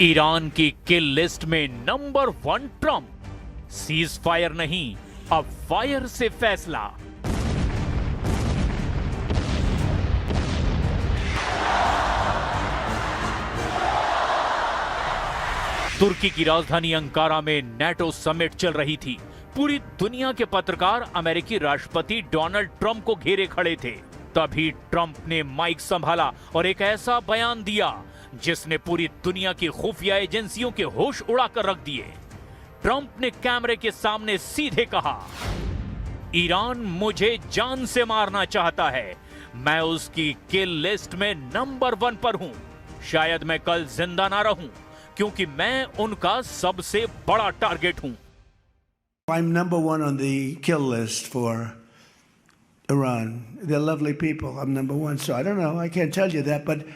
Iran की किल list में number 1 Trump. Cease fire नहीं, अब फायर से फैसला। तुर्की की राजधानी अंकारा में नेटो समिट चल रही थी। पूरी दुनिया के पत्रकार अमेरिकी राष्ट्रपति डोनाल्ड ट्रंप को घेरे खड़े थे। तभी ट्रंप ने माइक संभाला और एक ऐसा बयान दिया जिसने पूरी दुनिया की खुफिया एजेंसियों के होश उड़ाकर रख दिए। ट्रंप ने कैमरे के सामने सीधे कहा, ईरान मुझे जान से मारना चाहता है। मैं उसकी किल लिस्ट में नंबर 1 पर हूं। शायद मैं कल जिंदा ना रहूं, क्योंकि मैं उनका सबसे बड़ा टारगेट हूं। I'm number 1 on the kill list for Iran. They're lovely people. I'm number 1. So I don't know. I can't tell you that, but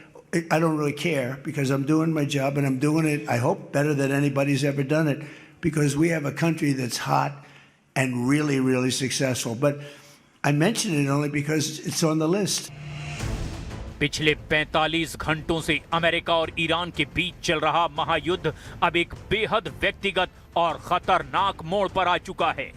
I don't really care because I'm doing my job and I'm doing it, I hope, better than anybody's ever done it, because we have a country that's hot and really, really successful. But I mention it only because it's on the list. पिछले 45 घंटों से America और Iran के बीच चल रहा महायुद्ध अब एक बेहद व्यक्तिगत और खतरनाक मोड़ पर आ चुका है।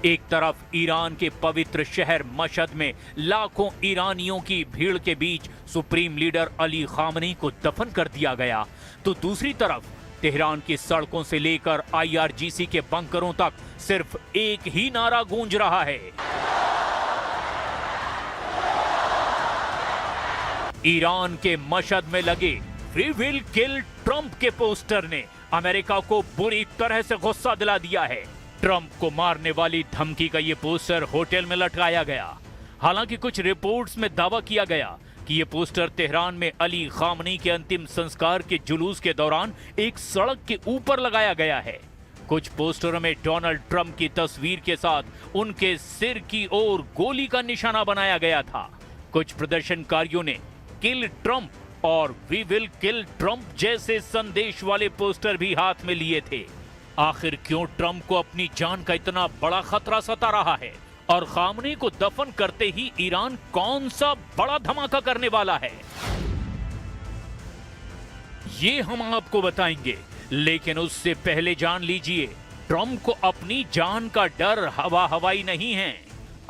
एक तरफ ईरान के पवित्र शहर मशहद में लाखों ईरानियों की भीड़ के बीच सुप्रीम लीडर अली खामनेई को दफन कर दिया गया, तो दूसरी तरफ तेहरान की सड़कों से लेकर IRGC के बंकरों तक सिर्फ एक ही नारा गूंज रहा है। ईरान के मशहद में लगे वी विल किल ट्रंप के पोस्टर ने अमेरिका को बुरी तरह से गुस्सा दिला दिया है। ट्रंप को मारने वाली धमकी का ये पोस्टर होटल में लटकाया गया। हालांकि कुछ रिपोर्ट्स में दावा किया गया कि ये पोस्टर तेहरान में अली खामनेई के अंतिम संस्कार के जुलूस के दौरान एक सड़क के ऊपर लगाया गया है। कुछ पोस्टरों में डोनाल्ड ट्रंप की तस्वीर के साथ उनके सिर की ओर गोली का निशाना बनाया गया था। कुछ प्रदर्शनकारियों ने किल ट्रंप और वी विल किल ट्रंप जैसे संदेश वाले पोस्टर भी हाथ में लिए थे। आखिर क्यों ट्रंप को अपनी जान का इतना बड़ा खतरा सता रहा है, और खामनेई को दफन करते ही ईरान कौन सा बड़ा धमाका करने वाला है, ये हम आपको बताएंगे। लेकिन उससे पहले जान लीजिए, ट्रंप को अपनी जान का डर हवा हवाई नहीं है।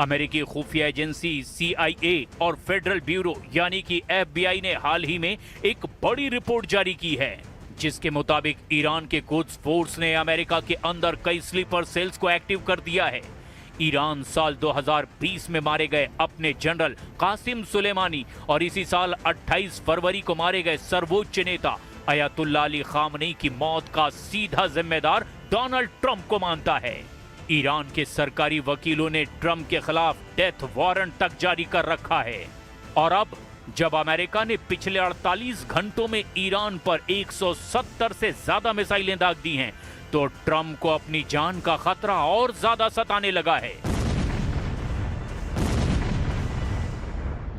अमेरिकी खुफिया एजेंसी CIA और फेडरल ब्यूरो यानी कि FBI ने हाल ही में एक बड़ी रिपोर्ट जारी की है, जिसके मुताबिक ईरान के कुड्स फोर्स ने अमेरिका के अंदर कई स्लीपर सेल्स को एक्टिव कर दिया है। ईरान साल 2020 में मारे गए अपने जनरल कासिम सुलेमानी और इसी साल 28 फरवरी को मारे गए सर्वोच्च नेता अयातुल्लाह अली खामनेई की मौत का सीधा जिम्मेदार डोनाल्ड ट्रंप को मानता है। ईरान के सरकारी वकीलों ने ट्रंप के खिलाफ डेथ वारंट तक जारी कर रखा है। और अब जब अमेरिका ने पिछले 48 घंटों में ईरान पर 170 से ज्यादा मिसाइलें दाग दी हैं, तो ट्रंप को अपनी जान का खतरा और ज्यादा सताने लगा है।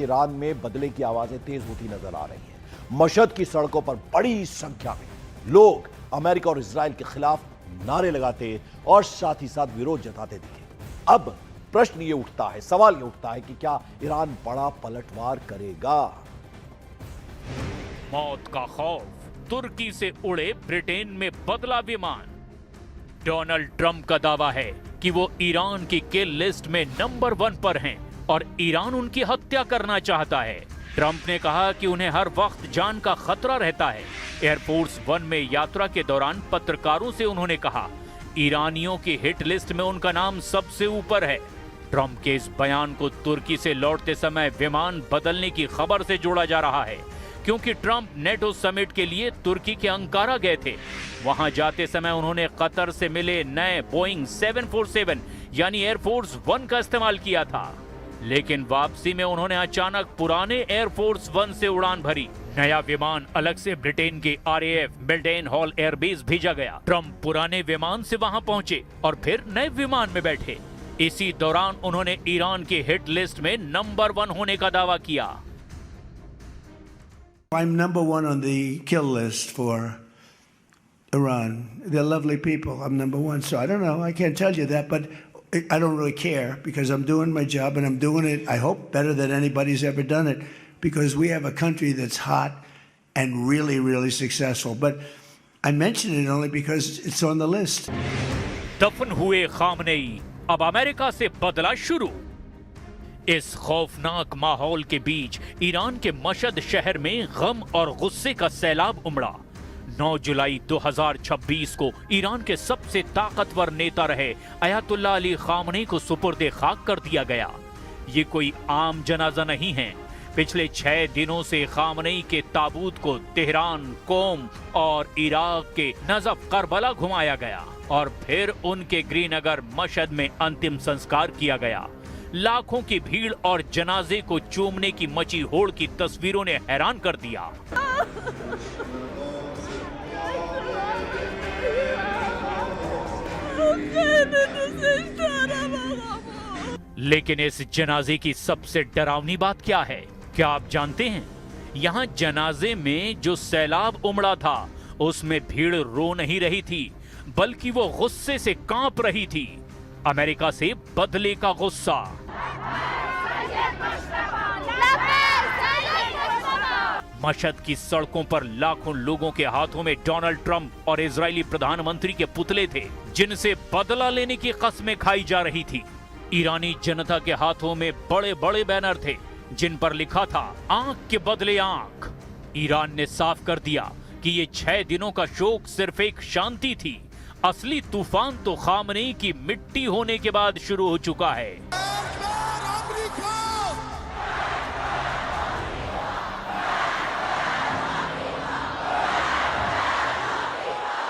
ईरान में बदले की आवाजें तेज होती नजर आ रही हैं। मशहद की सड़कों पर बड़ी संख्या में लोग अमेरिका और इजराइल के खिलाफ नारे लगाते और साथ ही साथ विरोध जताते दिखे। अब प्रश्न ये उठता है, सवाल ये उठता है कि क्या ईरान बड़ा पलटवार करेगा? मौत का खौफ, तुर्की से उड़े ब्रिटेन में बदला विमान। डोनाल्ड ट्रंप का दावा है कि वो ईरान की किल लिस्ट में नंबर 1 पर हैं और ईरान उनकी हत्या करना चाहता है। ट्रंप ने कहा कि उन्हें हर वक्त जान का खतरा रहता है। एयरफोर्स 1 में यात्रा के दौरान पत्रकारों से उन्होंने कहा, ईरानियों की हिट लिस्ट में उनका नाम सबसे ऊपर है। ट्रंप के इस बयान को तुर्की से लौटते समय विमान बदलने की खबर से जोड़ा जा रहा है, क्योंकि ट्रंप नेटो समिट के लिए तुर्की के अंकारा गए थे। वहां जाते समय उन्होंने कतर से मिले नए बोइंग 747 यानी एयरफोर्स 1 का इस्तेमाल किया था। लेकिन वापसी में उन्होंने अचानक पुराने एयरफोर्स वन से उड़ान भरी। नया विमान अलग से ब्रिटेन के RAF मिल्डेन हॉल एयरबेस भेजा गया। ट्रंप पुराने विमान से वहां पहुंचे और फिर नए विमान में बैठे। इसी दौरान उन्होंने ईरान की हिट लिस्ट में नंबर 1 होने का दावा किया। I'm number 1 on the kill list for Iran. They're lovely people. I'm number 1. So I don't know. I can't tell you that, but I don't really care because I'm doing my job and I'm doing it, I hope, better than anybody's ever done it because we have a country that's hot and really, really successful. But I mention it only because it's on the list. दफन हुए Khamenei, अब America से बदला शुरू। इस खौफनाक माहौल के बीच ईरान के मशहद शहर में गम और गुस्से का सैलाब उमड़ा। 9 जुलाई 2026 को ईरान के सबसे ताकतवर नेता रहे अयातुल्लाह अली खामनेई को सुपुर्दे खाक कर दिया गया। ये कोई आम जनाजा नहीं है। पिछले 6 दिनों से खामनेई के ताबूत को तेहरान, कोम और इराक के नजफ करबला घुमाया गया और फिर उनके गृहनगर मशहद में अंतिम संस्कार किया गया। लाखों की भीड़ और जनाजे को चूमने की मची होड़ की तस्वीरों ने हैरान कर दिया। लेकिन इस जनाजे की सबसे डरावनी बात क्या है? क्या आप जानते हैं? यहाँ जनाजे में जो सैलाब उमड़ा था उसमें भीड़ रो नहीं रही थी, बल्कि वो गुस्से से कांप रही थी। अमेरिका से बदले का गुस्सा। मशहद की सड़कों पर लाखों लोगों के हाथों में डोनाल्ड ट्रंप और इजरायली प्रधानमंत्री के पुतले थे, जिनसे बदला लेने की कस्में खाई जा रही थी। ईरानी जनता के हाथों में बड़े बड़े बैनर थे जिन पर लिखा था आंख के बदले आंख। ईरान ने साफ कर दिया कि ये 6 दिनों का शोक सिर्फ एक शांति थी। असली तूफान तो खामनेई की मिट्टी होने के बाद शुरू हो चुका है।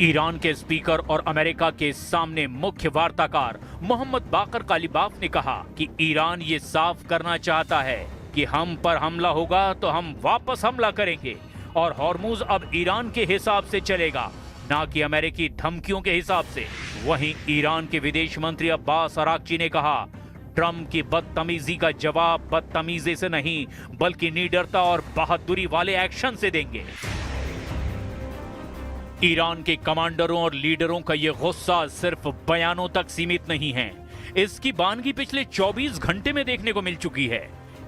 ईरान के स्पीकर और अमेरिका के सामने मुख्य वार्ताकार मोहम्मद बाकर कालिबाफ ने कहा कि ईरान ये साफ करना चाहता है कि हम पर हमला होगा तो हम वापस हमला करेंगे और हॉर्मुज अब ईरान के हिसाब से चलेगा, ना कि अमेरिकी धमकियों के हिसाब से। वहीं ईरान के विदेश मंत्री अब्बास अराक्ची ने कहा, ट्रंप की बदतमीजी का जवाब बदतमीजी से नहीं बल्कि निडरता और बहादुरी वाले एक्शन से देंगे। ईरान के कमांडरों और लीडरों का ये गुस्सा सिर्फ बयानों तक सीमित नहीं है, इसकी बानगी पिछले 24 घंटे में देखने को मिल चुकी है।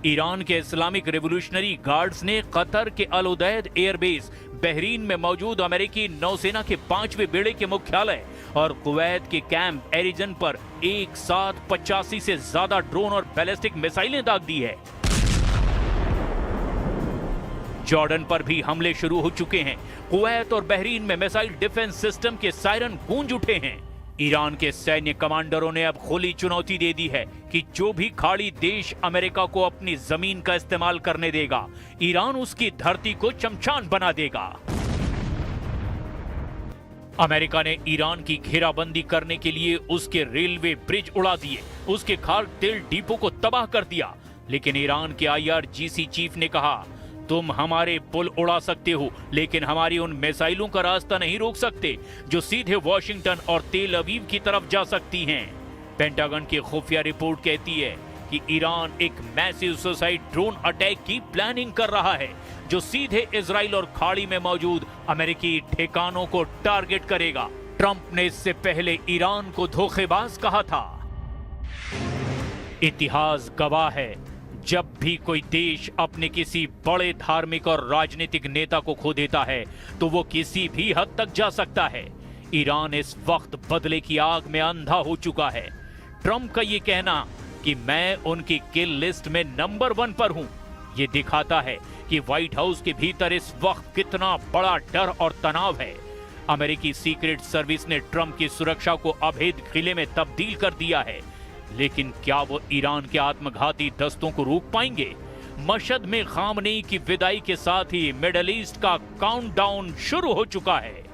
ईरान के इस्लामिक रेवोल्यूशनरी गार्ड्स ने कतर के अल उदैद एयरबेस, बहरीन में मौजूद अमेरिकी नौसेना के 5वें बेड़े के मुख्यालय और कुवैत के कैंप एरिजन पर एक साथ 85 से ज्यादा ड्रोन और बैलिस्टिक मिसाइलें दाग दी है। जॉर्डन पर भी हमले शुरू हो चुके हैं। कुवैत और बहरीन में मिसाइल डिफेंस सिस्टम के सायरन गूंज उठे हैं। ईरान के सैन्य कमांडरों ने अब खुली चुनौती दे दी है कि जो भी खाड़ी देश अमेरिका को अपनी जमीन का इस्तेमाल करने देगा, ईरान उसकी धरती को शमशान बना देगा। अमेरिका ने ईरान की घेराबंदी करने के लिए उसके रेलवे ब्रिज उड़ा दिए, उसके खाद्य तेल डिपो को तबाह कर दिया। लेकिन ईरान के IRGC चीफ ने कहा, तुम हमारे पुल उड़ा सकते हो लेकिन हमारी उन मिसाइलों का रास्ता नहीं रोक सकते जो सीधे वॉशिंगटन और तेल अवीव की तरफ जा सकती हैं। पेंटागन की खुफिया रिपोर्ट कहती है कि ईरान एक मैसिव सुसाइड ड्रोन अटैक की प्लानिंग कर रहा है जो सीधे इजराइल और खाड़ी में मौजूद अमेरिकी ठिकानों को टारगेट करेगा। ट्रंप ने इससे पहले ईरान को धोखेबाज कहा था। इतिहास गवाह है, जब भी कोई देश अपने किसी बड़े धार्मिक और राजनीतिक नेता को खो देता है तो वो किसी भी हद तक जा सकता है। ईरान इस वक्त बदले की आग में अंधा हो चुका है। ट्रंप का ये कहना कि मैं उनकी किल लिस्ट में नंबर 1 पर हूं, ये दिखाता है कि व्हाइट हाउस के भीतर इस वक्त कितना बड़ा डर और तनाव है। अमेरिकी सीक्रेट सर्विस ने ट्रंप की सुरक्षा को अभेद किले में तब्दील कर दिया है, लेकिन क्या वो ईरान के आत्मघाती दस्तों को रोक पाएंगे? मशहद में खामनेई की विदाई के साथ ही मिडल ईस्ट का काउंटडाउन शुरू हो चुका है।